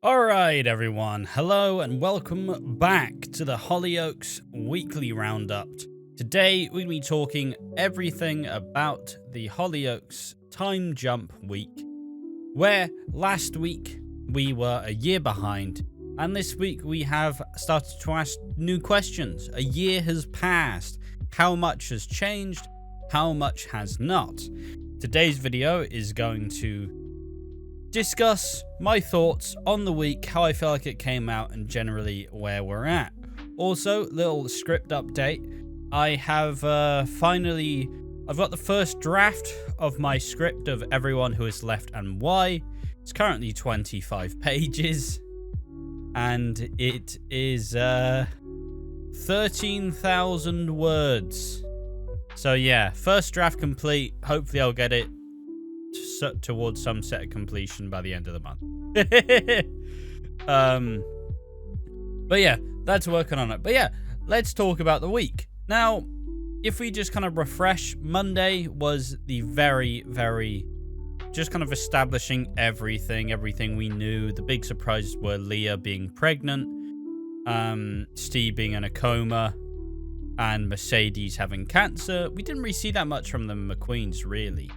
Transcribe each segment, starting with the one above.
Alright everyone, hello and welcome back to the Hollyoaks Weekly Roundup. Today we're going to be talking everything about the Hollyoaks Time Jump Week, where last week we were a year behind, and this week we have started to ask new questions. A year has passed. How much has changed? How much has not? Today's video is going to discuss my thoughts on the week, how I feel like it came out, and generally where we're at. Also, little script update. I have I've got the first draft of my script of everyone who has left and why. It's currently 25 pages, and it is 13,000 words. So yeah, first draft complete. Hopefully I'll get it towards some set of completion by the end of the month. But yeah, that's working on it. But yeah, let's talk about the week. Now, if we just kind of refresh, Monday was the very just kind of establishing everything we knew. The big surprises were Leah being pregnant, Steve being in a coma, and Mercedes having cancer. We didn't really see that much from the McQueens, really.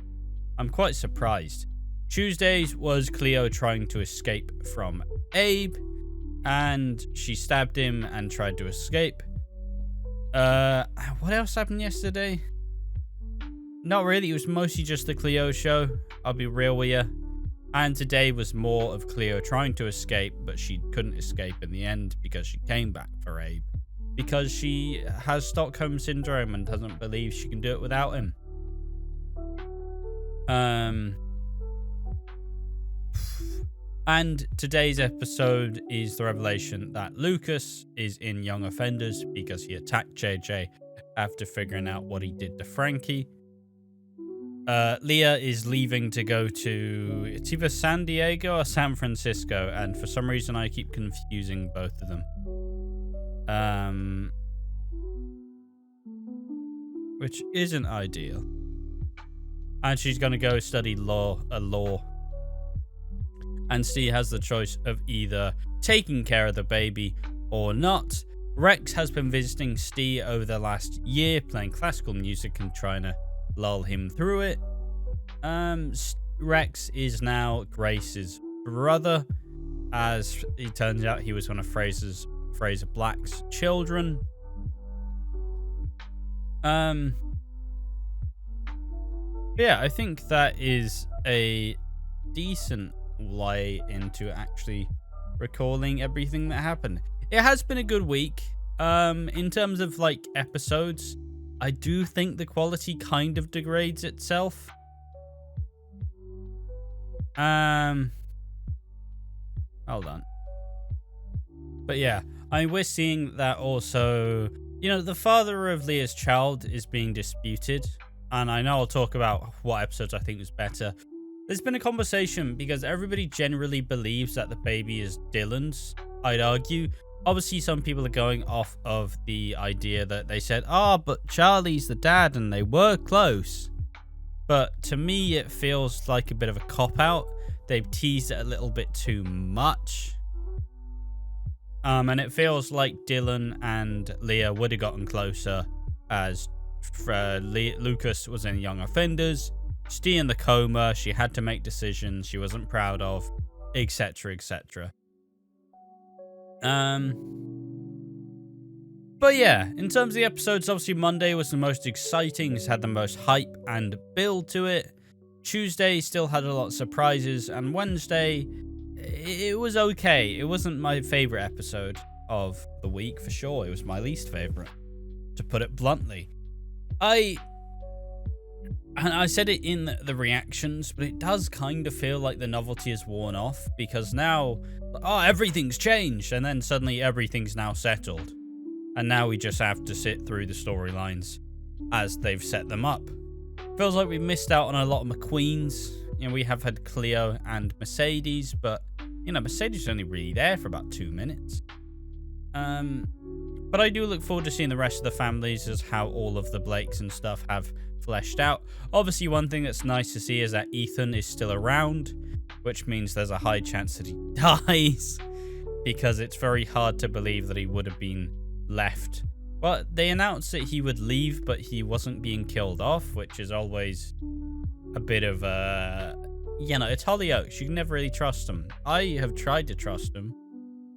I'm quite surprised. Tuesdays was Cleo trying to escape from Abe, and she stabbed him and tried to escape. What else happened yesterday? Not really. It was mostly just the Cleo show. I'll be real with you. And today was more of Cleo trying to escape, but she couldn't escape in the end because she came back for Abe. Because she has Stockholm Syndrome and doesn't believe she can do it without him. And today's episode is the revelation that Lucas is in Young Offenders because he attacked JJ after figuring out what he did to Frankie. Leah is leaving to go to, it's either San Diego or San Francisco, and for some reason I keep confusing both of them. Which isn't ideal. And she's going to go study law. And Steve has the choice of either taking care of the baby or not. Rex has been visiting Steve over the last year, playing classical music and trying to lull him through it. Rex is now Grace's brother, as it turns out he was one of Fraser Black's children. Yeah, I think that is a decent way into actually recalling everything that happened. It has been a good week. In terms of like episodes, I do think the quality kind of degrades itself. Hold on. But yeah, I mean, we're seeing that also, you know, the father of Leah's child is being disputed. And I know I'll talk about what episodes I think was better. There's been a conversation because everybody generally believes that the baby is Dylan's, I'd argue. Obviously, some people are going off of the idea that they said, but Charlie's the dad and they were close. But to me, it feels like a bit of a cop-out. They've teased it a little bit too much. And it feels like Dylan and Leah would have gotten closer as Lucas was in Young Offenders, Steve in the coma, she had to make decisions she wasn't proud of, etc, etc. But yeah, in terms of the episodes, obviously Monday was the most exciting, it's had the most hype and build to it. Tuesday still had a lot of surprises, and Wednesday, it was okay. It wasn't my favorite episode of the week for sure. It was my least favorite, to put it bluntly. I said it in the reactions, but it does kind of feel like the novelty is worn off, because now, everything's changed, and then suddenly everything's now settled. And now we just have to sit through the storylines as they've set them up. Feels like we missed out on a lot of McQueens. You know, we have had Cleo and Mercedes, but, you know, Mercedes is only really there for about 2 minutes. But I do look forward to seeing the rest of the families, as how all of the Blakes and stuff have fleshed out. Obviously, one thing that's nice to see is that Ethan is still around, which means there's a high chance that he dies, because it's very hard to believe that he would have been left. But they announced that he would leave, but he wasn't being killed off, which is always a bit of a... it's Hollyoaks. You can never really trust them. I have tried to trust them,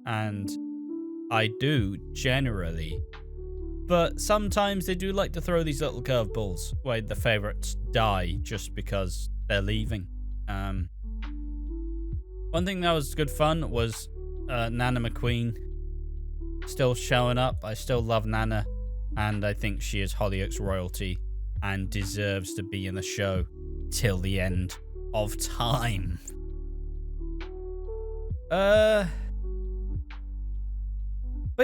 and I do, generally. But sometimes they do like to throw these little curveballs where the favourites die just because they're leaving. One thing that was good fun was Nana McQueen still showing up. I still love Nana, and I think she is Hollyoaks royalty and deserves to be in the show till the end of time. But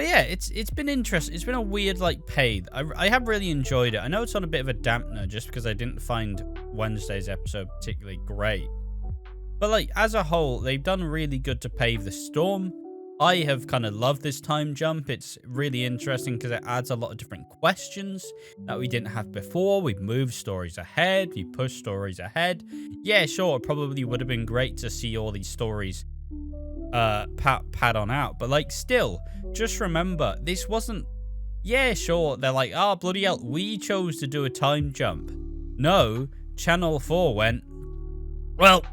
yeah, it's been interesting. It's been a weird pay. I have really enjoyed it. I know it's on a bit of a dampener just because I didn't find Wednesday's episode particularly great. But as a whole, they've done really good to pave the storm. I have kind of loved this time jump. It's really interesting because it adds a lot of different questions that we didn't have before. We've moved stories ahead. We pushed stories ahead. Yeah, sure, it probably would have been great to see all these stories pad on out. But still, just remember, this wasn't... Yeah, sure, they're oh, bloody hell, we chose to do a time jump. No, Channel 4 went, well,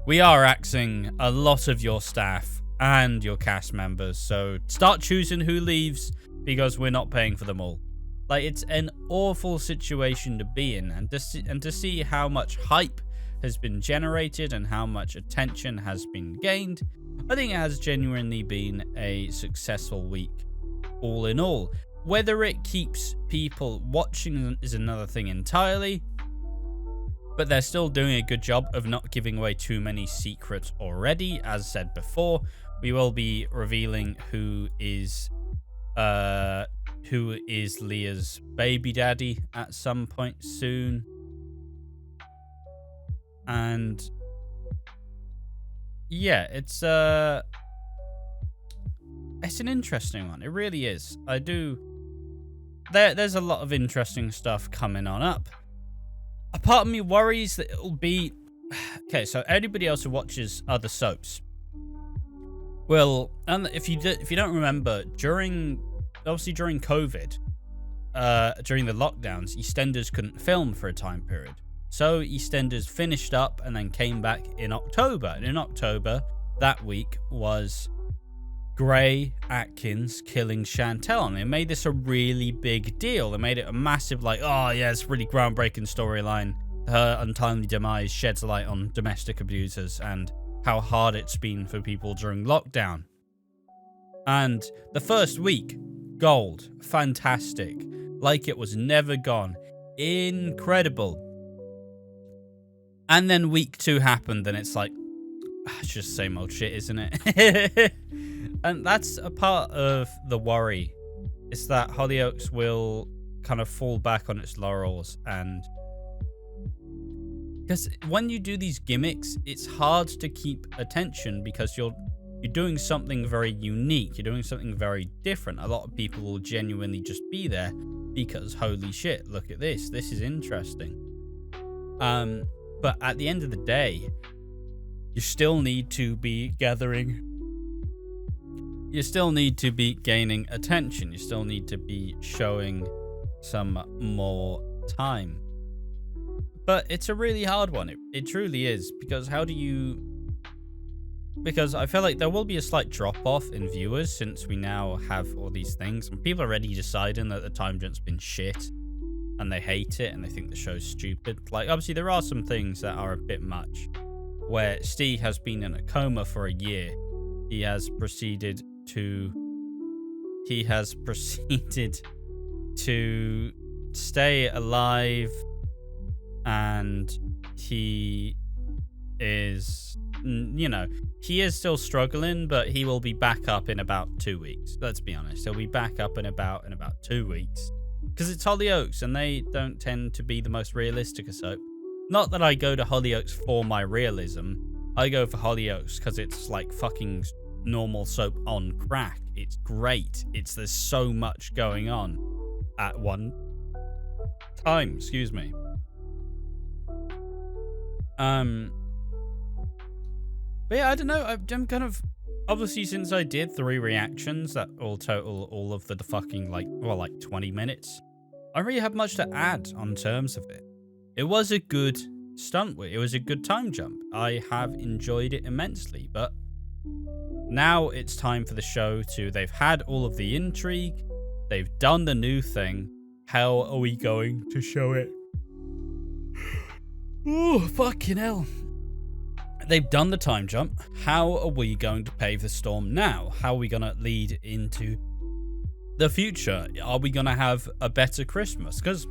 we are axing a lot of your staff and your cast members, so start choosing who leaves because we're not paying for them all. It's an awful situation to be in, and to see how much hype has been generated and how much attention has been gained, I think it has genuinely been a successful week all in all. Whether it keeps people watching is another thing entirely, but they're still doing a good job of not giving away too many secrets already. As said before, we will be revealing who is Leah's baby daddy at some point soon. And yeah, it's an interesting one. It really is. There's a lot of interesting stuff coming on up. A part of me worries that it'll be... Okay, so anybody else who watches other soaps, well, and if you don't remember, during COVID, during the lockdowns, EastEnders couldn't film for a time period. So EastEnders finished up and then came back in October. And in October, that week was Gray Atkins killing Chantel. And they made this a really big deal. They made it a massive, oh yeah, it's a really groundbreaking storyline. Her untimely demise sheds light on domestic abusers and how hard it's been for people during lockdown. And the first week, gold. Fantastic. Like it was never gone. Incredible. And then week 2 happened, and it's it's just same old shit, isn't it? And that's a part of the worry. It's that Hollyoaks will kind of fall back on its laurels, and because when you do these gimmicks, it's hard to keep attention because you're doing something very unique. You're doing something very different. A lot of people will genuinely just be there because holy shit, look at this. This is interesting. But at the end of the day, you still need to be gathering. You still need to be gaining attention. You still need to be showing some more time. But it's a really hard one. It truly is. Because because I feel like there will be a slight drop-off in viewers since we now have all these things. And people are already deciding that the time jump's been shit. And they hate it and they think the show's stupid. Obviously, there are some things that are a bit much. Where Steve has been in a coma for a year. He has proceeded to stay alive, and he is, he is still struggling, but he will be back up in about 2 weeks. Let's be honest, he'll be back up in about 2 weeks, because it's Hollyoaks and they don't tend to be the most realistic of soap. Not that I go to Hollyoaks for my realism. I go for Hollyoaks because it's fucking normal soap on crack. It's great. There's so much going on at one time. Excuse me. But yeah, I don't know. I'm kind of... Obviously, since I did 3 reactions, that all total all of the fucking, like 20 minutes, I don't really have much to add on terms of it. It was a good stunt. It was a good time jump. I have enjoyed it immensely, but now it's time for the show to... They've had all of the intrigue. They've done the new thing. How are we going to show it? Oh, fucking hell. They've done the time jump. How are we going to pave the storm now? How are we going to lead into the future? Are we going to have a better Christmas? Because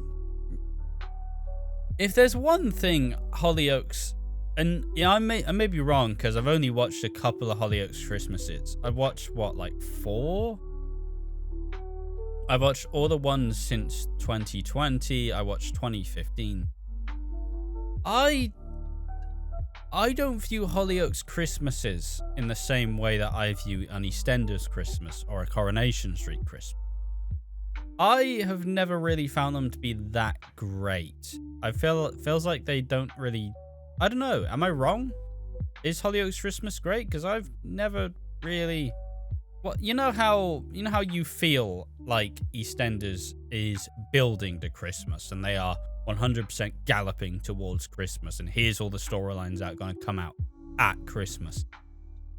if there's one thing Hollyoaks, and yeah, I may be wrong because I've only watched a couple of Hollyoaks Christmases. I've watched, what, like 4? I've watched all the ones since 2020. I watched 2015. I don't view Hollyoaks Christmases in the same way that I view an EastEnders Christmas or a Coronation Street Christmas. I have never really found them to be that great. It feels like they don't really... I don't know. Am I wrong? Is Hollyoaks Christmas great? Because I've never really... Well, you know how you feel like EastEnders is building to Christmas and they are 100% galloping towards Christmas, and here's all the storylines that are going to come out at Christmas.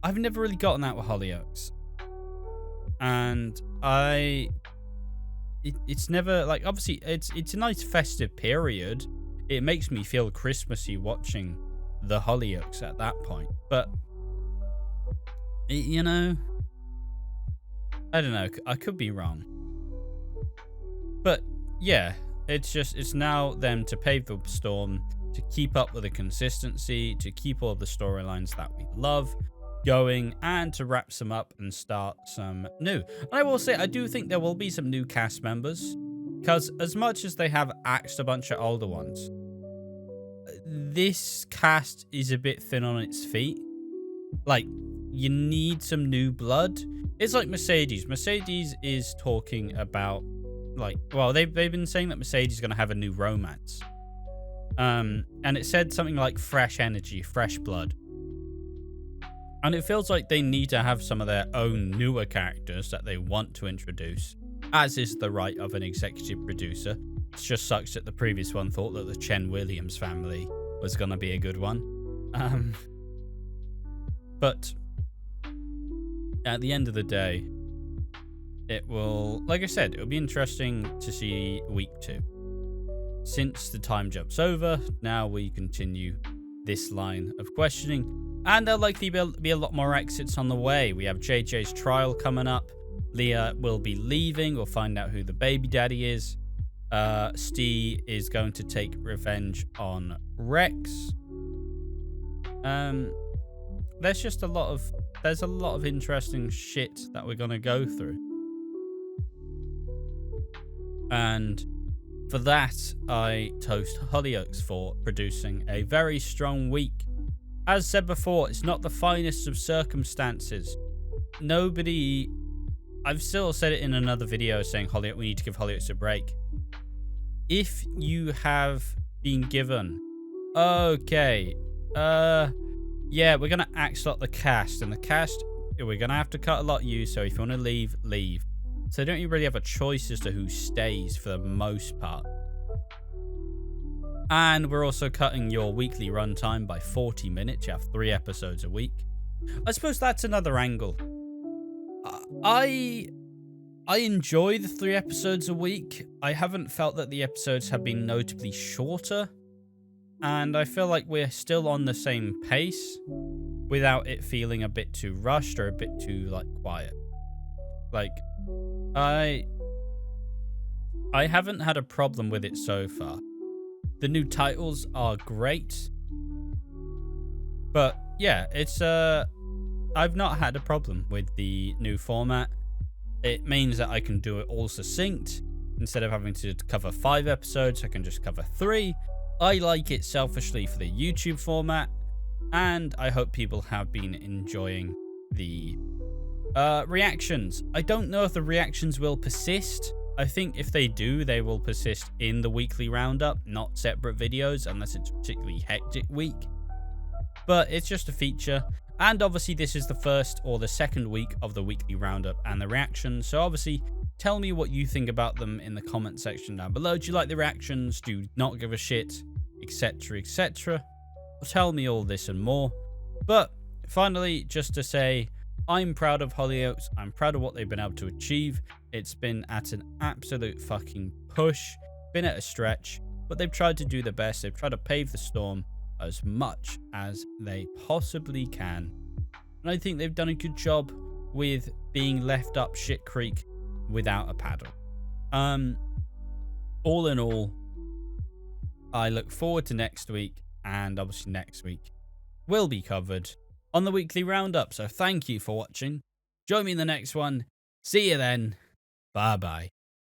I've never really gotten that with Hollyoaks, and it's never like, obviously it's a nice festive period. It makes me feel Christmassy watching the Hollyoaks at that point, but you know, I don't know. I could be wrong, but yeah. It's now them to pave the storm, to keep up with the consistency, to keep all of the storylines that we love going, and to wrap some up and start some new. And I will say, I do think there will be some new cast members, because as much as they have axed a bunch of older ones, this cast is a bit thin on its feet. Like, you need some new blood. It's like Mercedes. Mercedes is talking about... Like, well, they've been saying that Mercedes is going to have a new romance. And it said something like fresh energy, fresh blood. And it feels like they need to have some of their own newer characters that they want to introduce, as is the right of an executive producer. It just sucks that the previous one thought that the Chen Williams family was going to be a good one. But at the end of the day, it will, like I said, it'll be interesting to see week 2. Since the time jump's over, now we continue this line of questioning, and there'll likely be a lot more exits on the way. We have JJ's trial coming up. Leah will be leaving. We'll find out who the baby daddy is. Steve is going to take revenge on Rex. There's a lot of interesting shit that we're gonna go through. And for that, I toast Hollyoaks for producing a very strong week. As said before, it's not the finest of circumstances. I've still said it in another video saying we need to give Hollyoaks a break. If you have been given, okay, yeah, we're going to axe out the cast, and the cast, we're going to have to cut a lot of you, so if you want to leave, leave. So you don't really have a choice as to who stays for the most part. And we're also cutting your weekly runtime by 40 minutes. You have 3 episodes a week. I suppose that's another angle. I enjoy the 3 episodes a week. I haven't felt that the episodes have been notably shorter. And I feel like we're still on the same pace without it feeling a bit too rushed or a bit too, like, quiet. Like, I haven't had a problem with it so far. The new titles are great. But yeah, it's I've not had a problem with the new format. It means that I can do it all succinct. Instead of having to cover 5 episodes, I can just cover 3. I like it selfishly for the YouTube format, and I hope people have been enjoying the reactions. I don't know if the reactions will persist. I think if they do, they will persist in the weekly roundup, not separate videos, unless it's a particularly hectic week. But it's just a feature. And obviously this is the first or the second week of the weekly roundup and the reactions. So obviously tell me what you think about them in the comment section down below. Do you like the reactions? Do you not give a shit? Etc, etc. Tell me all this and more. But finally, just to say, I'm proud of Hollyoaks. I'm proud of what they've been able to achieve. It's been at an absolute fucking push. Been at a stretch. But they've tried to do the best. They've tried to pave the storm as much as they possibly can. And I think they've done a good job with being left up shit creek without a paddle. All in all, I look forward to next week, and obviously next week will be covered on the weekly roundup. So thank you for watching. Join me in the next one. See you then. Bye bye.